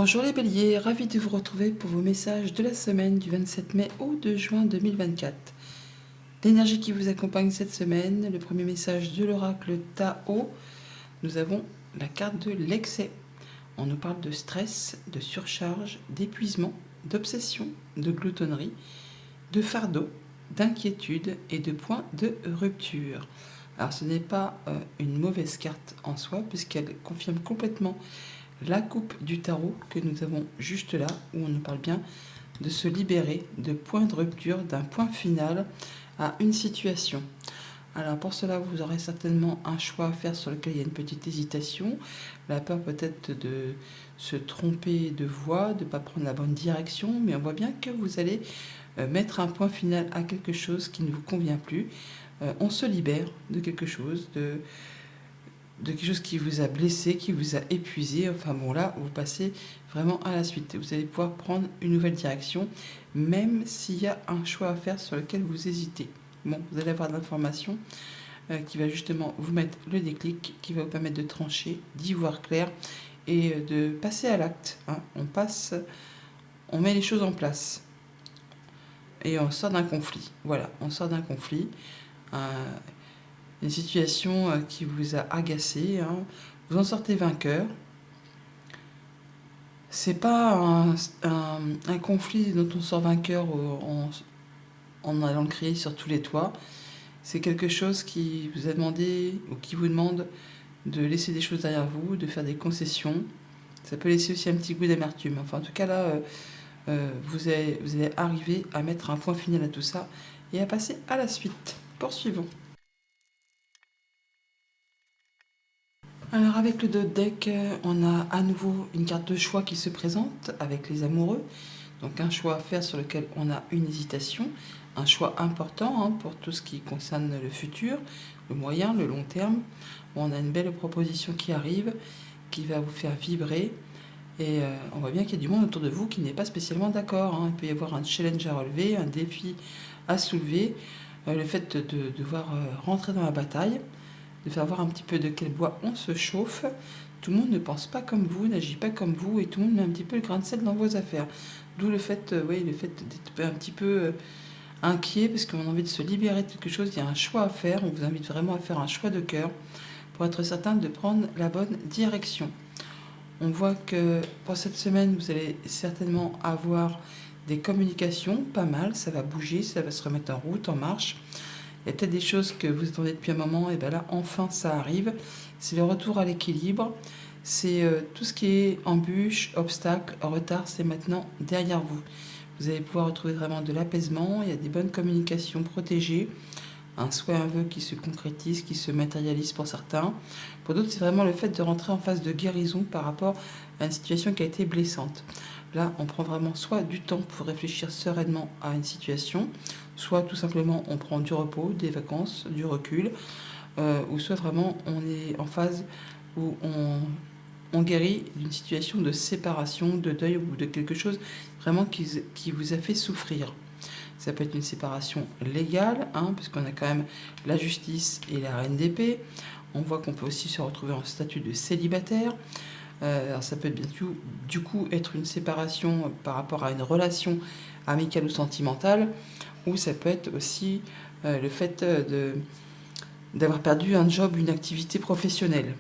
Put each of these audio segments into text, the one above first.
Bonjour les béliers, ravi de vous retrouver pour vos messages de la semaine du 27 mai au 2 juin 2024. L'énergie qui vous accompagne cette semaine, le premier message de l'oracle Tao, nous avons la carte de l'excès. On nous parle de stress, de surcharge, d'épuisement, d'obsession, de gloutonnerie, de fardeau, d'inquiétude et de points de rupture. Alors ce n'est pas une mauvaise carte en soi puisqu'elle confirme complètement la coupe du tarot que nous avons juste là, où on nous parle bien de se libérer de points de rupture, d'un point final à une situation. Alors pour cela, vous aurez certainement un choix à faire sur lequel il y a une petite hésitation, la peur peut-être de se tromper de voie, de ne pas prendre la bonne direction, mais on voit bien que vous allez mettre un point final à quelque chose qui ne vous convient plus. On se libère de quelque chose, de quelque chose qui vous a blessé, qui vous a épuisé. Enfin bon, là, vous passez vraiment à la suite. Vous allez pouvoir prendre une nouvelle direction, même s'il y a un choix à faire sur lequel vous hésitez. Bon, vous allez avoir de l'information qui va justement vous mettre le déclic, qui va vous permettre de trancher, d'y voir clair et de passer à l'acte. On met les choses en place et on sort d'un conflit. Voilà, on sort d'un conflit. Une situation qui vous a agacé, vous en sortez vainqueur. C'est pas un conflit dont on sort vainqueur en allant le crier sur tous les toits. C'est quelque chose qui vous a demandé ou qui vous demande de laisser des choses derrière vous, de faire des concessions. Ça peut laisser aussi un petit goût d'amertume. Enfin, en tout cas, là, vous allez arriver à mettre un point final à tout ça et à passer à la suite. Poursuivons. Alors avec le dos de deck, on a à nouveau une carte de choix qui se présente avec les amoureux. Donc un choix à faire sur lequel on a une hésitation, un choix important pour tout ce qui concerne le futur, le moyen, le long terme. On a une belle proposition qui arrive, qui va vous faire vibrer. Et on voit bien qu'il y a du monde autour de vous qui n'est pas spécialement d'accord. Il peut y avoir un challenge à relever, un défi à soulever. Le fait de devoir rentrer dans la bataille, de faire voir un petit peu de quel bois on se chauffe. Tout le monde ne pense pas comme vous, n'agit pas comme vous, et tout le monde met un petit peu le grain de sel dans vos affaires. D'où le fait d'être un petit peu inquiet, parce qu'on a envie de se libérer de quelque chose, il y a un choix à faire, on vous invite vraiment à faire un choix de cœur, pour être certain de prendre la bonne direction. On voit que pour cette semaine, vous allez certainement avoir des communications, pas mal, ça va bouger, ça va se remettre en route, en marche. Il y a peut-être des choses que vous attendez depuis un moment, et bien là, enfin, ça arrive. C'est le retour à l'équilibre. C'est tout ce qui est embûches, obstacles, retard, c'est maintenant derrière vous. Vous allez pouvoir retrouver vraiment de l'apaisement, il y a des bonnes communications protégées, un souhait, un vœu qui se concrétise, qui se matérialise pour certains. Pour d'autres, c'est vraiment le fait de rentrer en phase de guérison par rapport à une situation qui a été blessante. Là, on prend vraiment soit du temps pour réfléchir sereinement à une situation, soit tout simplement on prend du repos, des vacances, du recul, ou soit vraiment on est en phase où on guérit d'une situation de séparation, de deuil ou de quelque chose vraiment qui vous a fait souffrir. Ça peut être une séparation légale, puisqu'on a quand même la justice et la reine d'épée. On voit qu'on peut aussi se retrouver en statut de célibataire. Alors ça peut du coup être une séparation par rapport à une relation amicale ou sentimentale, ou ça peut être aussi le fait d'avoir perdu un job, une activité professionnelle.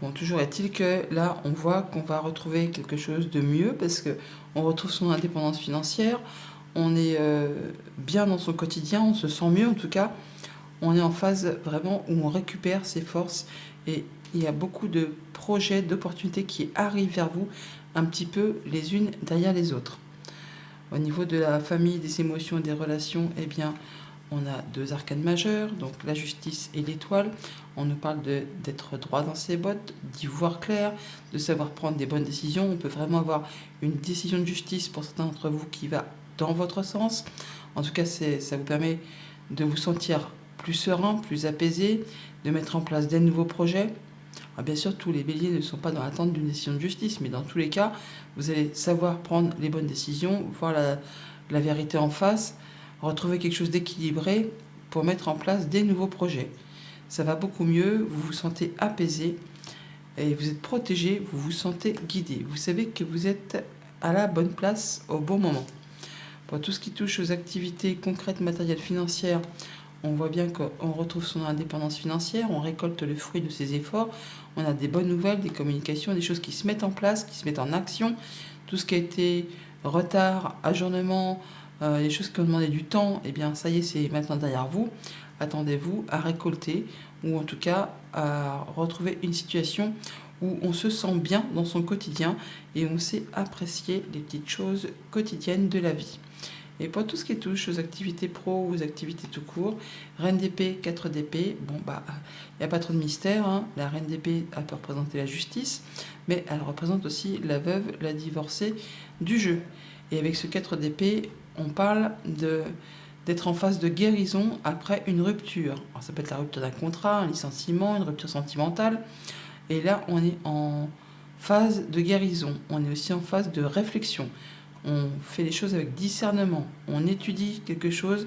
Bon, toujours est-il que là, on voit qu'on va retrouver quelque chose de mieux parce qu'on retrouve son indépendance financière, on est bien dans son quotidien, on se sent mieux en tout cas, on est en phase vraiment où on récupère ses forces et il y a beaucoup de projets, d'opportunités qui arrivent vers vous un petit peu les unes derrière les autres. Au niveau de la famille, des émotions, des relations, eh bien, on a deux arcanes majeures, donc la justice et l'étoile. On nous parle d'être droit dans ses bottes, d'y voir clair, de savoir prendre des bonnes décisions. On peut vraiment avoir une décision de justice pour certains d'entre vous qui va dans votre sens. En tout cas, ça vous permet de vous sentir plus serein, plus apaisé, de mettre en place des nouveaux projets. Alors bien sûr, tous les béliers ne sont pas dans l'attente d'une décision de justice, mais dans tous les cas, vous allez savoir prendre les bonnes décisions, voir la vérité en face, retrouver quelque chose d'équilibré pour mettre en place des nouveaux projets. Ça va beaucoup mieux, vous vous sentez apaisé, et vous êtes protégé, vous vous sentez guidé. Vous savez que vous êtes à la bonne place au bon moment. Pour tout ce qui touche aux activités concrètes, matérielles, financières, on voit bien qu'on retrouve son indépendance financière, on récolte le fruit de ses efforts, on a des bonnes nouvelles, des communications, des choses qui se mettent en place, qui se mettent en action. Tout ce qui a été retard, ajournement, les choses qui ont demandé du temps, eh bien ça y est, c'est maintenant derrière vous. Attendez-vous à récolter, ou en tout cas à retrouver une situation où on se sent bien dans son quotidien et on sait apprécier les petites choses quotidiennes de la vie. Et pour tout ce qui touche aux activités pro ou aux activités tout court, reine d'épée, 4 d'épée, bon bah, il n'y a pas trop de mystère, hein. La reine d'épée, elle peut représenter la justice, mais elle représente aussi la veuve, la divorcée du jeu. Et avec ce 4 d'épée, on parle d'être en phase de guérison après une rupture. Alors ça peut être la rupture d'un contrat, un licenciement, une rupture sentimentale. Et là, on est en phase de guérison. On est aussi en phase de réflexion. On fait les choses avec discernement. On étudie quelque chose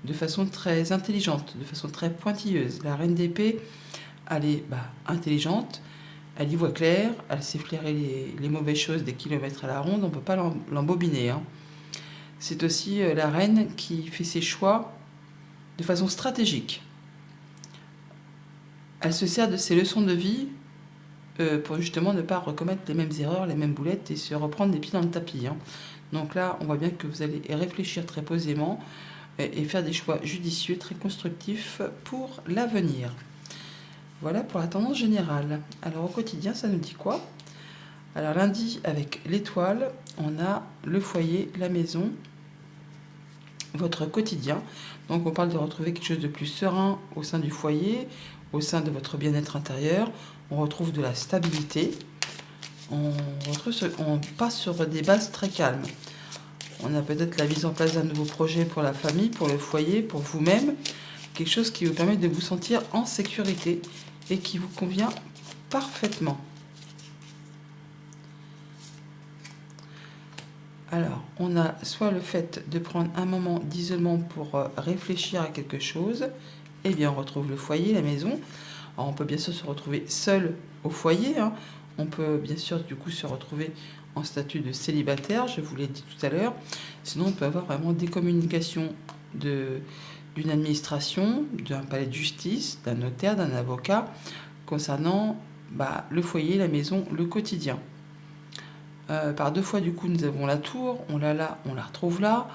de façon très intelligente, de façon très pointilleuse. La reine d'épée, elle est intelligente, elle y voit clair, elle sait flairer les mauvaises choses des kilomètres à la ronde, on ne peut pas l'embobiner. Hein. C'est aussi la reine qui fait ses choix de façon stratégique. Elle se sert de ses leçons de vie pour justement ne pas recommettre les mêmes erreurs, les mêmes boulettes et se reprendre les pieds dans le tapis. Hein. Donc là, on voit bien que vous allez réfléchir très posément et faire des choix judicieux, très constructifs pour l'avenir. Voilà pour la tendance générale. Alors au quotidien, ça nous dit quoi? Alors lundi, avec l'étoile, on a le foyer, la maison, votre quotidien. Donc on parle de retrouver quelque chose de plus serein au sein du foyer, au sein de votre bien-être intérieur. On retrouve de la stabilité. On passe sur des bases très calmes. On a peut-être la mise en place d'un nouveau projet pour la famille, pour le foyer, pour vous-même. Quelque chose qui vous permet de vous sentir en sécurité et qui vous convient parfaitement. Alors, on a soit le fait de prendre un moment d'isolement pour réfléchir à quelque chose, et bien on retrouve le foyer, la maison. Alors, on peut bien sûr se retrouver seul au foyer, hein. On peut bien sûr du coup se retrouver en statut de célibataire, je vous l'ai dit tout à l'heure. Sinon, on peut avoir vraiment des communications d'une administration, d'un palais de justice, d'un notaire, d'un avocat, concernant le foyer, la maison, le quotidien. Par deux fois, du coup, nous avons la tour, on l'a là, on la retrouve là.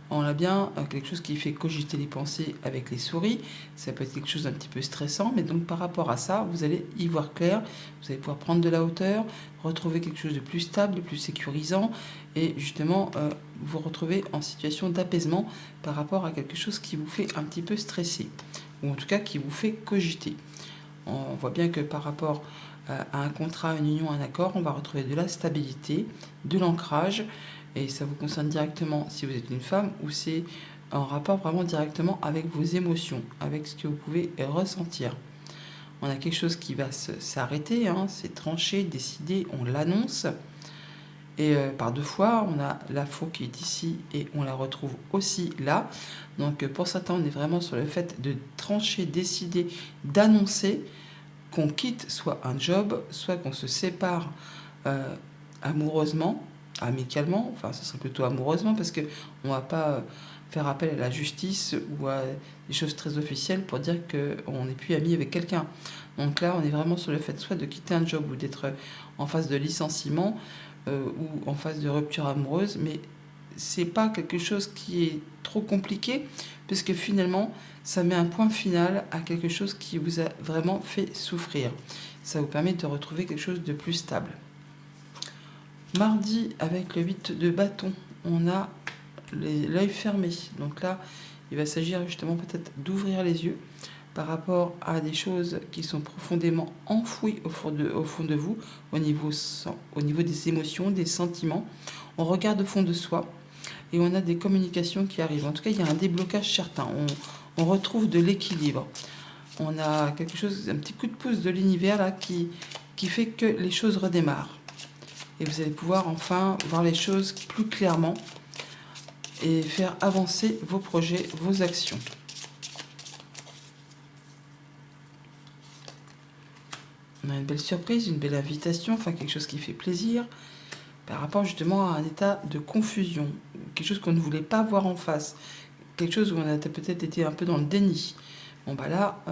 On a bien quelque chose qui fait cogiter les pensées avec les souris. Ça peut être quelque chose d'un petit peu stressant, mais donc par rapport à ça, vous allez y voir clair. Vous allez pouvoir prendre de la hauteur, retrouver quelque chose de plus stable, de plus sécurisant, et justement vous retrouver en situation d'apaisement par rapport à quelque chose qui vous fait un petit peu stresser, ou en tout cas qui vous fait cogiter. On voit bien que par rapport à un contrat, une union, un accord, on va retrouver de la stabilité, de l'ancrage, et ça vous concerne directement si vous êtes une femme, ou c'est en rapport vraiment directement avec vos émotions, avec ce que vous pouvez ressentir. On a quelque chose qui va s'arrêter, hein, c'est tranché, décidé, on l'annonce. Et par deux fois, on a la faux qui est ici et on la retrouve aussi là. Donc pour certains, on est vraiment sur le fait de trancher, décider, d'annoncer qu'on quitte soit un job, soit qu'on se sépare amoureusement, amicalement, enfin ce serait plutôt amoureusement parce qu'on ne va pas faire appel à la justice ou à des choses très officielles pour dire qu'on n'est plus ami avec quelqu'un. Donc là, on est vraiment sur le fait soit de quitter un job ou d'être en phase de licenciement ou en phase de rupture amoureuse, mais c'est pas quelque chose qui est trop compliqué puisque finalement, ça met un point final à quelque chose qui vous a vraiment fait souffrir. Ça vous permet de retrouver quelque chose de plus stable. Mardi, avec le 8 de bâton, on a l'œil fermé. Donc là, il va s'agir justement peut-être d'ouvrir les yeux par rapport à des choses qui sont profondément enfouies au fond de vous, au niveau des émotions, des sentiments. On regarde au fond de soi et on a des communications qui arrivent. En tout cas, il y a un déblocage certain. On retrouve de l'équilibre. On a quelque chose, un petit coup de pouce de l'univers là qui fait que les choses redémarrent. Et vous allez pouvoir enfin voir les choses plus clairement et faire avancer vos projets, vos actions. On a une belle surprise, une belle invitation, enfin quelque chose qui fait plaisir, par rapport justement à un état de confusion, quelque chose qu'on ne voulait pas voir en face, quelque chose où on a peut-être été un peu dans le déni. Bon bah là,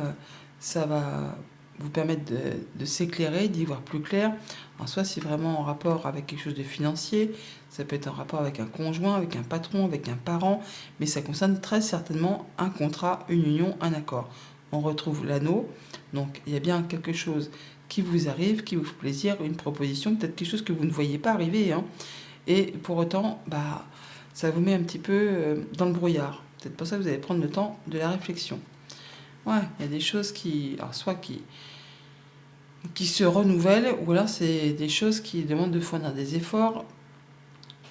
ça va vous permettre de s'éclairer, d'y voir plus clair. En soi, c'est vraiment en rapport avec quelque chose de financier, ça peut être en rapport avec un conjoint, avec un patron, avec un parent, mais ça concerne très certainement un contrat, une union, un accord. On retrouve l'anneau, donc il y a bien quelque chose qui vous arrive, qui vous fait plaisir, une proposition, peut-être quelque chose que vous ne voyez pas arriver, hein. Et pour autant, bah, ça vous met un petit peu dans le brouillard. Peut-être pour ça que vous allez prendre le temps de la réflexion. Ouais, il y a des choses qui, alors soit qui se renouvellent, ou alors c'est des choses qui demandent de fournir des efforts.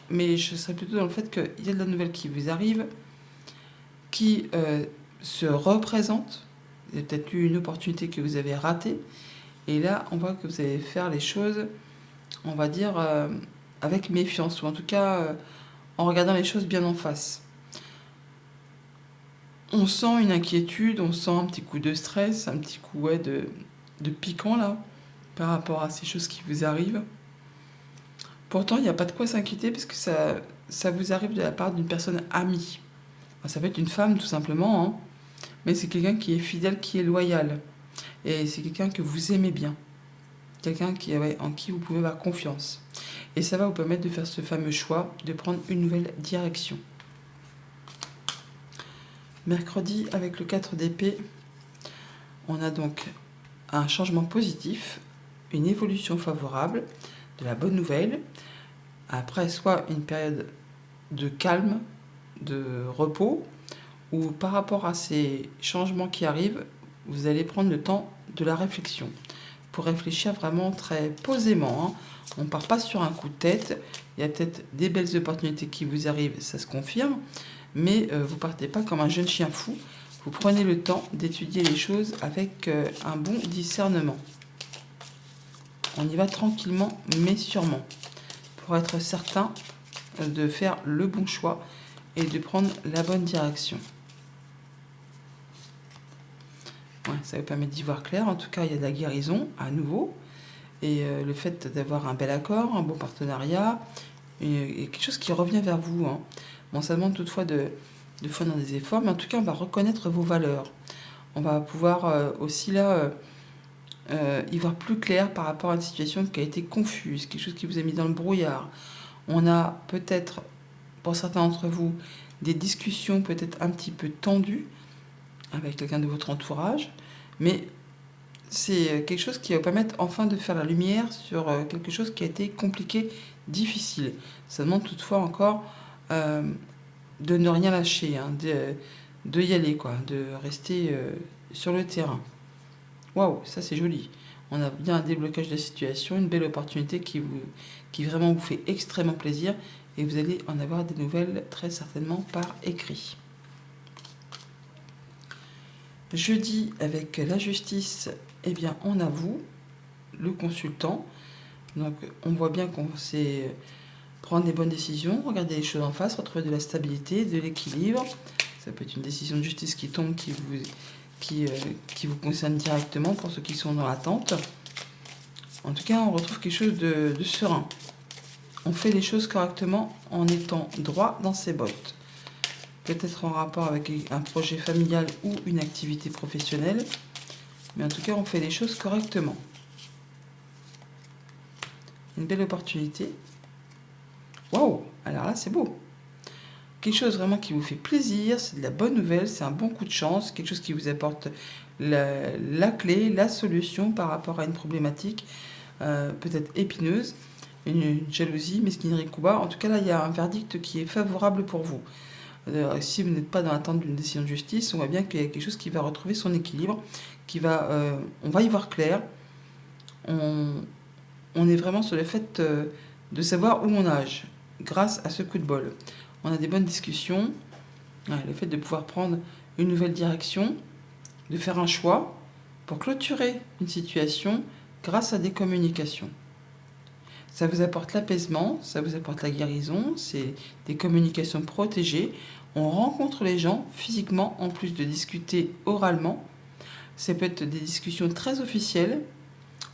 Mais je serais plutôt dans le fait qu'il y a de la nouvelle qui vous arrive, qui se représente. Il y a peut-être eu une opportunité que vous avez ratée. Et là, on voit que vous allez faire les choses, on va dire, avec méfiance, ou en tout cas en regardant les choses bien en face. On sent une inquiétude, on sent un petit coup de stress, un petit coup de piquant là, par rapport à ces choses qui vous arrivent. Pourtant, il n'y a pas de quoi s'inquiéter parce que ça vous arrive de la part d'une personne amie. Enfin, ça peut être une femme tout simplement, hein, mais c'est quelqu'un qui est fidèle, qui est loyal. Et c'est quelqu'un que vous aimez bien. Quelqu'un qui, ouais, en qui vous pouvez avoir confiance. Et ça va vous permettre de faire ce fameux choix, de prendre une nouvelle direction. Mercredi, avec le 4 d'épée, on a donc un changement positif, une évolution favorable, de la bonne nouvelle. Après, soit une période de calme, de repos, ou par rapport à ces changements qui arrivent, vous allez prendre le temps de la réflexion. Pour réfléchir vraiment très posément, hein. On ne part pas sur un coup de tête. Il y a peut-être des belles opportunités qui vous arrivent, ça se confirme. Mais vous ne partez pas comme un jeune chien fou. Vous prenez le temps d'étudier les choses avec un bon discernement. On y va tranquillement, mais sûrement, pour être certain de faire le bon choix et de prendre la bonne direction. Ouais, ça vous permet d'y voir clair. En tout cas, il y a de la guérison à nouveau. Et le fait d'avoir un bel accord, un bon partenariat, et quelque chose qui revient vers vous, hein. Bon, ça demande toutefois de fournir des efforts, mais en tout cas, on va reconnaître vos valeurs. On va pouvoir aussi là y voir plus clair par rapport à une situation qui a été confuse, quelque chose qui vous a mis dans le brouillard. On a peut-être, pour certains d'entre vous, des discussions peut-être un petit peu tendues avec quelqu'un de votre entourage, mais c'est quelque chose qui va permettre enfin de faire la lumière sur quelque chose qui a été compliqué, difficile. Ça demande toutefois encore de ne rien lâcher, hein, de y aller, quoi, de rester sur le terrain. Waouh, ça c'est joli. On a bien un déblocage de la situation, une belle opportunité qui vraiment vous fait extrêmement plaisir et vous allez en avoir des nouvelles très certainement par écrit. Jeudi, avec la justice, eh bien, on a vous, le consultant. Donc, on voit bien qu'on sait prendre des bonnes décisions, regarder les choses en face, retrouver de la stabilité, de l'équilibre. Ça peut être une décision de justice qui tombe, qui vous concerne directement pour ceux qui sont dans l'attente. En tout cas, on retrouve quelque chose de serein. On fait les choses correctement en étant droit dans ses bottes. Peut-être en rapport avec un projet familial ou une activité professionnelle. Mais en tout cas, on fait les choses correctement. Une belle opportunité. Waouh! Alors là, c'est beau. Quelque chose vraiment qui vous fait plaisir, c'est de la bonne nouvelle, c'est un bon coup de chance, quelque chose qui vous apporte la clé, la solution par rapport à une problématique peut-être épineuse, une jalousie, mesquinerie, coup bas. En tout cas, là, il y a un verdict qui est favorable pour vous. Si vous n'êtes pas dans l'attente d'une décision de justice, on voit bien qu'il y a quelque chose qui va retrouver son équilibre, on va y voir clair. On est vraiment sur le fait de savoir où on nage grâce à ce coup de bol. On a des bonnes discussions, le fait de pouvoir prendre une nouvelle direction, de faire un choix pour clôturer une situation grâce à des communications. Ça vous apporte l'apaisement, ça vous apporte la guérison, c'est des communications protégées. On rencontre les gens physiquement en plus de discuter oralement. Ça peut être des discussions très officielles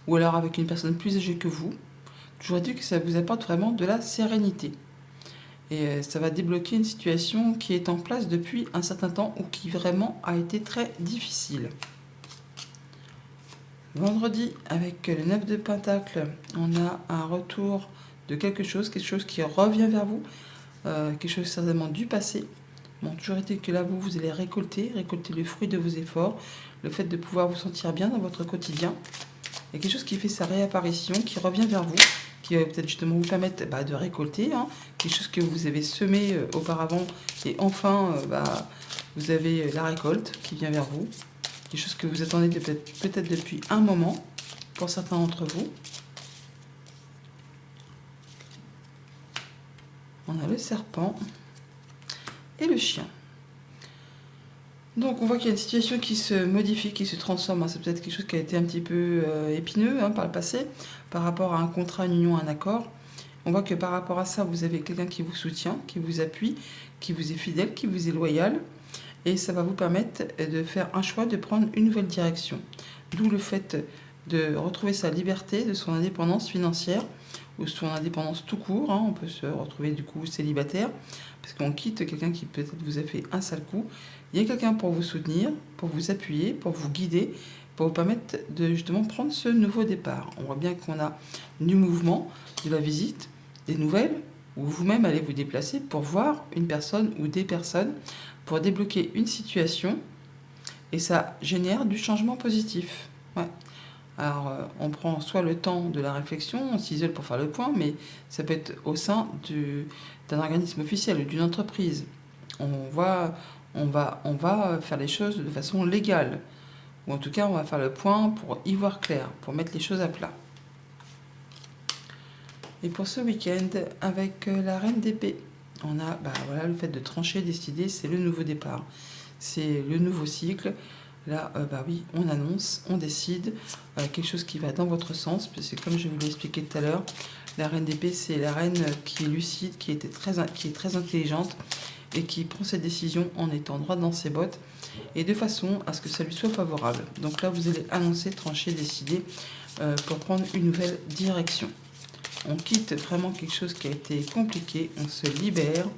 ou alors avec une personne plus âgée que vous. Toujours dit que ça vous apporte vraiment de la sérénité. Et ça va débloquer une situation qui est en place depuis un certain temps ou qui vraiment a été très difficile. Vendredi, avec le 9 de Pentacle, on a un retour de quelque chose qui revient vers vous, quelque chose certainement du passé. Bon, toujours été que là, vous allez récolter le fruit de vos efforts, le fait de pouvoir vous sentir bien dans votre quotidien. Il y a quelque chose qui fait sa réapparition, qui revient vers vous, qui va peut-être justement vous permettre de récolter, hein, quelque chose que vous avez semé auparavant, et enfin, vous avez la récolte qui vient vers vous, quelque chose que vous attendez peut-être depuis un moment, pour certains d'entre vous. On a le serpent et le chien. Donc on voit qu'il y a une situation qui se modifie, qui se transforme. C'est peut-être quelque chose qui a été un petit peu épineux par le passé, par rapport à un contrat, une union, un accord. On voit que par rapport à ça, vous avez quelqu'un qui vous soutient, qui vous appuie, qui vous est fidèle, qui vous est loyal. Et ça va vous permettre de faire un choix, de prendre une nouvelle direction. D'où le fait de retrouver sa liberté, de son indépendance financière, ou son indépendance tout court. On peut se retrouver du coup célibataire, parce qu'on quitte quelqu'un qui peut-être vous a fait un sale coup. Il y a quelqu'un pour vous soutenir, pour vous appuyer, pour vous guider, pour vous permettre de justement prendre ce nouveau départ. On voit bien qu'on a du mouvement, de la visite, des nouvelles, où vous-même allez vous déplacer pour voir une personne ou des personnes, pour débloquer une situation, et ça génère du changement positif. Ouais. Alors, on prend soit le temps de la réflexion, on s'isole pour faire le point, mais ça peut être au sein d'un organisme officiel ou d'une entreprise. On va faire les choses de façon légale. Ou en tout cas, on va faire le point pour y voir clair, pour mettre les choses à plat. Et pour ce week-end, avec la Reine d'épée, on a le fait de trancher, décider, c'est le nouveau départ. C'est le nouveau cycle. Là, oui, on annonce, on décide, quelque chose qui va dans votre sens. Parce que comme je vous l'ai expliqué tout à l'heure, la Reine d'épée, c'est la reine qui est lucide, qui est très intelligente et qui prend ses décisions en étant droit dans ses bottes et de façon à ce que ça lui soit favorable. Donc là, vous allez annoncer, trancher, décider pour prendre une nouvelle direction. On quitte vraiment quelque chose qui a été compliqué, on se libère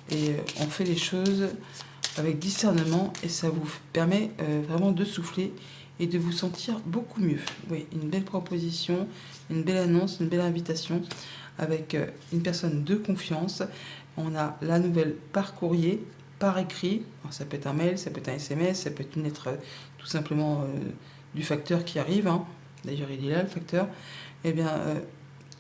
et on fait les choses avec discernement et ça vous permet vraiment de souffler et de vous sentir beaucoup mieux. Oui, une belle proposition, une belle annonce, une belle invitation avec une personne de confiance. On a la nouvelle par courrier, par écrit. Alors, ça peut être un mail, ça peut être un SMS, ça peut être une lettre tout simplement du facteur qui arrive. D'ailleurs, il est là, le facteur. Eh bien,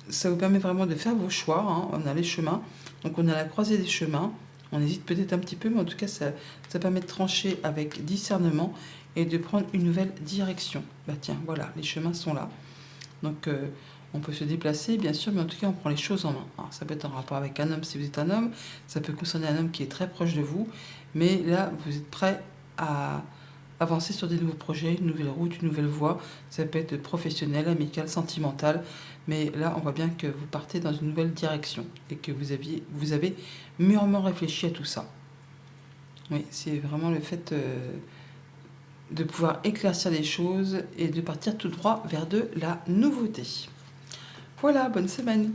ça vous permet vraiment de faire vos choix. On a les chemins. Donc, on a la croisée des chemins. On hésite peut-être un petit peu, mais en tout cas, ça permet de trancher avec discernement et de prendre une nouvelle direction. Tiens, voilà, les chemins sont là. Donc, on peut se déplacer, bien sûr, mais en tout cas, on prend les choses en main. Alors, ça peut être en rapport avec un homme si vous êtes un homme, ça peut concerner un homme qui est très proche de vous, mais là, vous êtes prêt à avancer sur des nouveaux projets, une nouvelle route, une nouvelle voie. Ça peut être professionnel, amical, sentimental, mais là, on voit bien que vous partez dans une nouvelle direction et que vous avez mûrement réfléchi à tout ça. Oui, c'est vraiment le fait de pouvoir éclaircir les choses et de partir tout droit vers de la nouveauté. Voilà, bonne semaine.